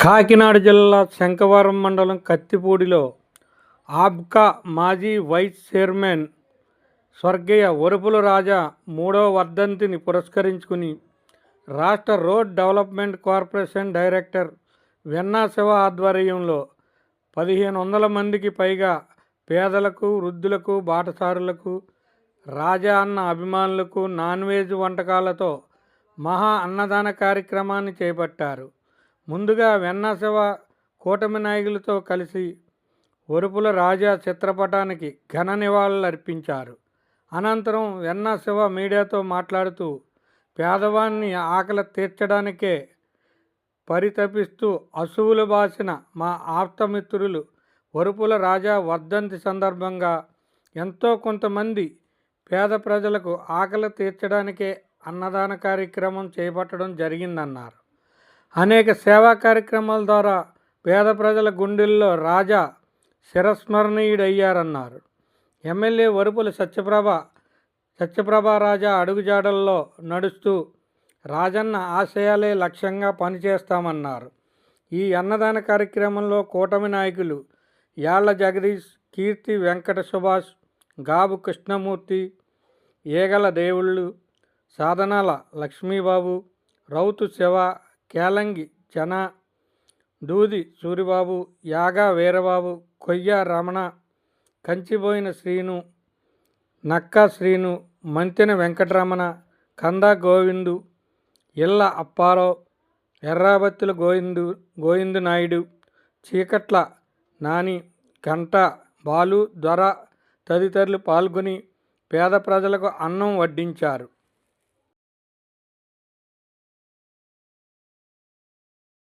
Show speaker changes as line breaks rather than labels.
కాకినాడ జిల్లా శంఖవరం మండలం కత్తిపూడిలో ఆబ్కా మాజీ వైస్ చైర్మన్ స్వర్గీయ వరుపుల రాజా 3వ వర్ధంతిని పురస్కరించుకుని రాష్ట్ర road development corporation director Venna Siva ఆధ్వర్యంలో 1500 మందికి పైగా పేదలకు, వృద్ధులకు, బాటసారులకు, రాజా అన్న అభిమానులకు నాన్ వెజ్ వంటకాలతో మహా అన్నదాన కార్యక్రమాన్ని చేపట్టారు. ముందుగా వెన్నా శివ కూటమి నాయకులతో కలిసి వరుపుల రాజా చిత్రపటానికి ఘన నివాళులు అర్పించారు. అనంతరం వెన్నా శివ మీడియాతో మాట్లాడుతూ పేదవాన్ని ఆకలి తీర్చడానికే పరితపిస్తూ అసువులు బాసిన మా ఆప్తమిత్రులు వరుపుల రాజా వర్ధంతి సందర్భంగా ఎంతో కొంతమంది పేద ప్రజలకు ఆకలి తీర్చడానికే అన్నదాన కార్యక్రమం చేపట్టడం జరిగిందన్నారు. అనేక సేవా కార్యక్రమాల ద్వారా పేద ప్రజల గుండెల్లో రాజా చిరస్మరణీయుడయ్యారన్నారు. ఎమ్మెల్యే వరుపుల సత్యప్రభ రాజా అడుగుజాడల్లో నడుస్తూ రాజన్న ఆశయాలే లక్ష్యంగా పనిచేస్తామన్నారు. ఈ అన్నదాన కార్యక్రమంలో కూటమి నాయకులు యాళ్ల జగదీష్, కీర్తి వెంకట సుభాష్, గాబు కృష్ణమూర్తి, ఏగల దేవుళ్ళు, సాధనాల లక్ష్మీబాబు, రౌతు శివ, కేలంగి జన, దూది సూరిబాబు, యాగా వీరబాబు, కొయ్య రమణ, కంచిబోయిన శ్రీను, నక్కా శ్రీను, మంతెన వెంకటరమణ, కందా గోవిందు, ఇళ్ళ అప్పారావు, ఎర్రాబత్తుల గోవిందు నాయుడు, చీకట్ల నాని, గంట బాలు, దొర తదితరులు పాల్గొని పేద ప్రజలకు అన్నం వడ్డించారు.